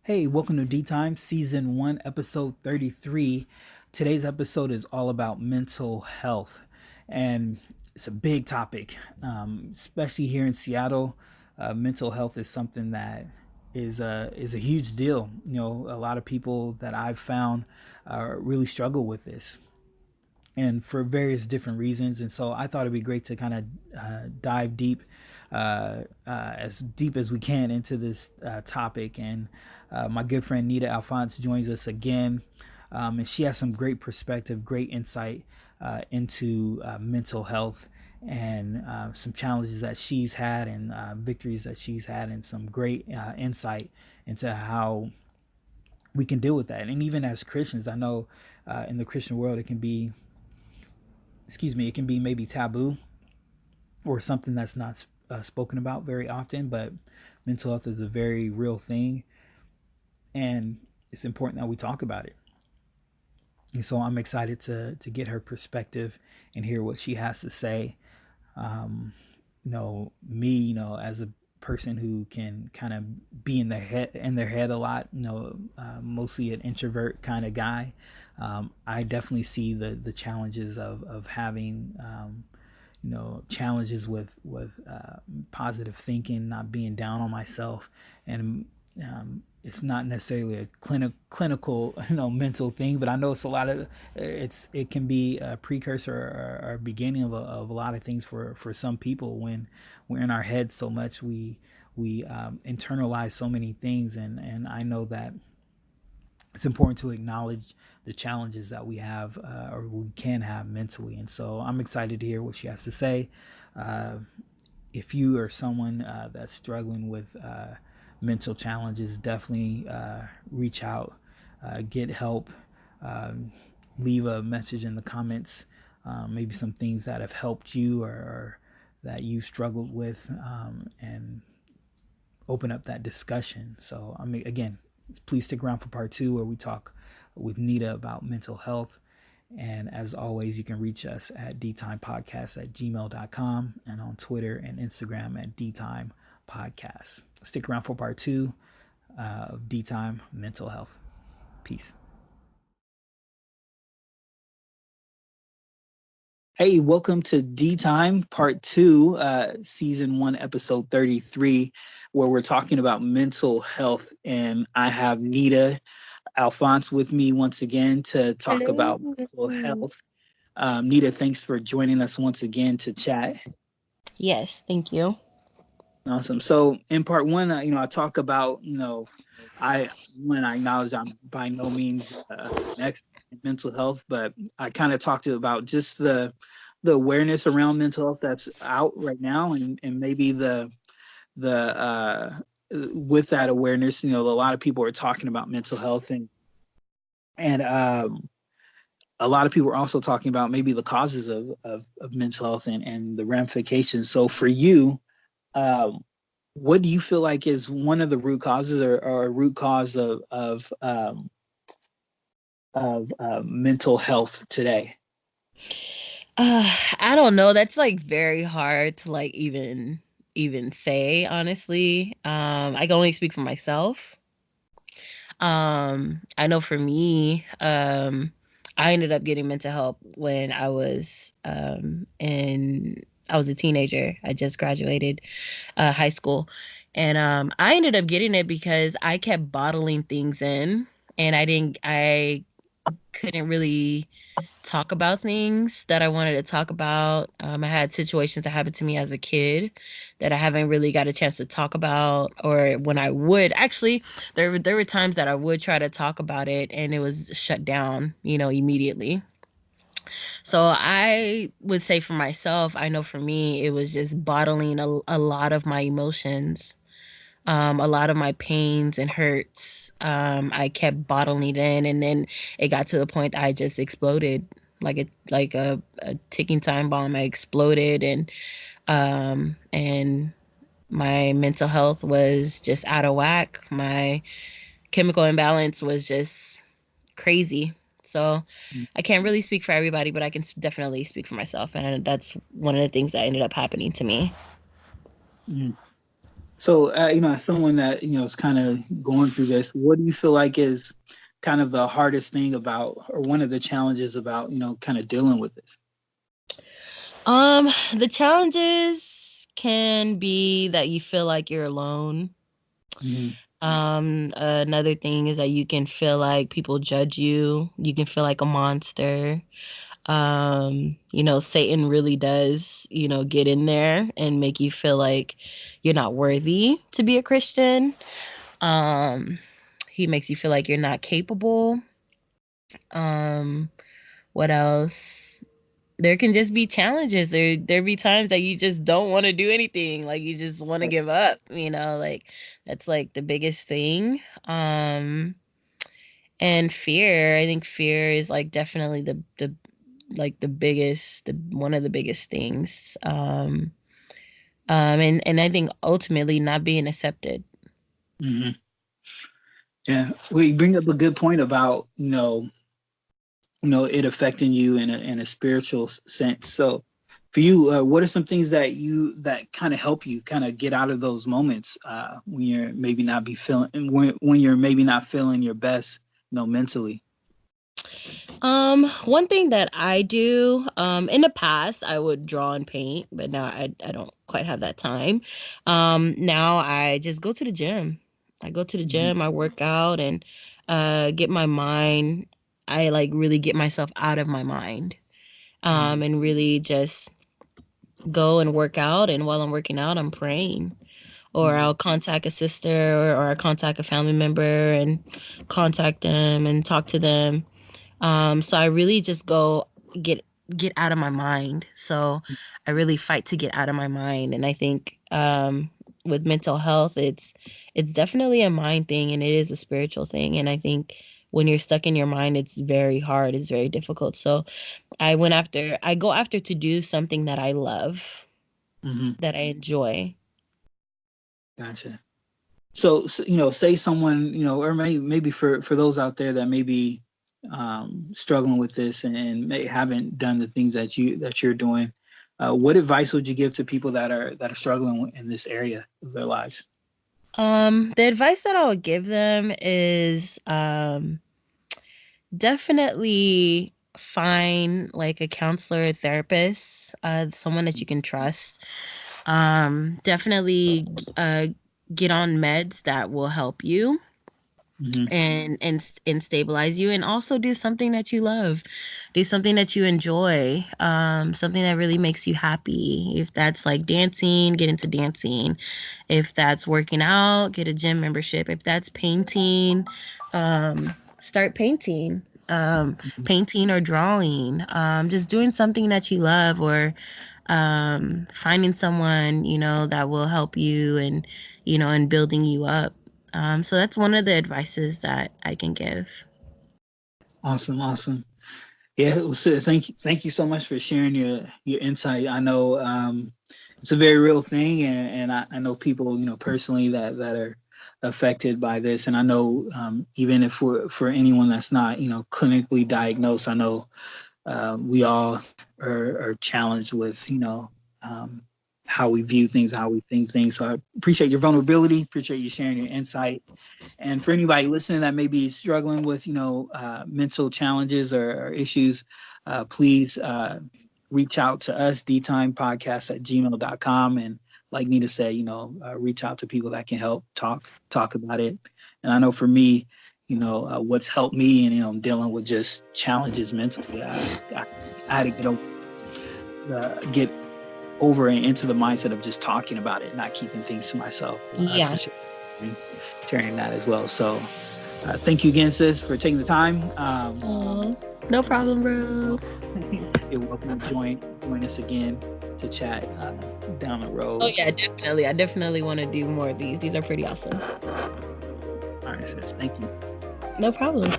Hey, welcome to D Time, Season 1, Episode 33. Today's episode is all about mental health, and it's a big topic, especially here in Seattle. Mental health is something that is a huge deal. You know, a lot of people that I've found really struggle with this, and for various different reasons. And so I thought it'd be great to kind of dive as deep as we can into this topic. And my good friend Nita Alphonse joins us again, and she has some great perspective, great insight into mental health and some challenges that she's had and victories that she's had, and some great insight into how we can deal with that. And even as Christians, I know in the Christian world, it can be maybe taboo or something that's not spoken about very often, but mental health is a very real thing, and it's important that we talk about it. And so I'm excited to get her perspective and hear what she has to say. As a person who can kind of be in their head a lot, mostly an introvert kind of guy. I definitely see the challenges of having challenges with positive thinking, not being down on myself. And it's not necessarily a clinical mental thing, but I know it's a lot of it can be a precursor or beginning of a lot of things for some people. When we're in our heads so much, we internalize so many things. And I know that it's important to acknowledge the challenges that we have or we can have mentally. And so I'm excited to hear what she has to say. If you are someone that's struggling with mental challenges, definitely reach out, get help, leave a message in the comments, maybe some things that have helped you or that you struggled with, and open up that discussion. So, I mean, again, please stick around for part 2 where we talk with Nita about mental health. And as always, you can reach us at dtimepodcast@gmail.com and on Twitter and Instagram at dtimepodcast. Stick around for part 2 of D Time Mental Health. Peace. Hey, welcome to D Time Part 2, Season 1, Episode 33, where we're talking about mental health. And I have Nita Alphonse with me once again to talk Hello. about mental health. Nita, thanks for joining us once again to chat. Yes, thank you. Awesome. So in part 1, I talk about, I acknowledge I'm by no means an expert in mental health, but I kind of talked about just the awareness around mental health that's out right now, and maybe the with that awareness, a lot of people are talking about mental health, and a lot of people are also talking about maybe the causes of mental health and the ramifications. So for you, um, what do you feel like is one of the root causes or a root cause of mental health today? I don't know. That's like very hard to like even say, honestly. I can only speak for myself. I know for me, I ended up getting mental help when I was a teenager. I just graduated high school. And I ended up getting it because I kept bottling things in, and I couldn't really talk about things that I wanted to talk about. I had situations that happened to me as a kid that I haven't really got a chance to talk about, or when I would actually, there were times that I would try to talk about it and it was shut down, immediately. So I would say for myself, I know for me, it was just bottling a lot of my emotions, a lot of my pains and hurts. I kept bottling it in, and then it got to the point that I just exploded like a ticking time bomb. I exploded, and my mental health was just out of whack. My chemical imbalance was just crazy. So I can't really speak for everybody, but I can definitely speak for myself, and that's one of the things that ended up happening to me. Mm. So, as someone that, is kind of going through this, what do you feel like is kind of the hardest thing about, or one of the challenges about, kind of dealing with this? The challenges can be that you feel like you're alone. Hmm. Another thing is that you can feel like people judge you. You can feel like a monster. Satan really does, get in there and make you feel like you're not worthy to be a Christian. Um, he makes you feel like you're not capable. Um, what else? There can just be challenges. There be times that you just don't want to do anything. Like you just want to give up, like that's like the biggest thing. And fear, I think fear is like definitely the like the biggest, the one of the biggest things. And I think ultimately not being accepted. Hmm. Yeah, well, you bring up a good point about, it affecting you in a spiritual sense. So, for you, what are some things that kind of help you kind of get out of those moments when you're maybe not be feeling when you're maybe not feeling your best, mentally? One thing that I do, in the past I would draw and paint, but now I don't quite have that time. Now I just go to the gym. I go to the Hmm. gym, I work out and get my mind, I like really get myself out of my mind. Hmm. And really just go and work out, and while I'm working out, I'm praying. Or Hmm. I'll contact a sister, or I contact a family member and contact them and talk to them. So I really just go get get out of my mind. So I really fight to get out of my mind. And I think with mental health, it's definitely a mind thing, and it is a spiritual thing. And I think when you're stuck in your mind, it's very hard. It's very difficult. So I go after to do something that I love, Hmm. that I enjoy. Gotcha. So, say someone, or maybe for those out there that may be struggling with this and may haven't done the things that you're doing, what advice would you give to people that are struggling in this area of their lives? The advice that I would give them is definitely find like a counselor, a therapist, someone that you can trust. Definitely get on meds that will help you Hmm. and stabilize you, and also do something that you love, do something that you enjoy, something that really makes you happy. If that's like dancing, get into dancing. If that's working out, get a gym membership. If that's painting, start painting. Painting or drawing, just doing something that you love, or finding someone, that will help you, and building you up. So that's one of the advices that I can give. Awesome, awesome. Yeah, so thank you so much for sharing your insight. I know it's a very real thing, and I know people, personally that are affected by this, and I know even if for anyone that's not, clinically diagnosed, I know we all are challenged with, um, how we view things, how we think things. So I appreciate your vulnerability, appreciate you sharing your insight. And for anybody listening that may be struggling with, mental challenges or issues, please reach out to us, dtimepodcast@gmail.com. And like Nita said, reach out to people that can help talk about it. And I know for me, what's helped me in, dealing with just challenges mentally, I had to get over and into the mindset of just talking about it, not keeping things to myself. So I Yeah. appreciate sharing that as well. So thank you again, sis, for taking the time. Oh, no problem, bro. You're welcome to join us again to chat down the Oh road. yeah, definitely. I definitely want to do more of these. These are pretty awesome. All right, sis. Thank you. No problem.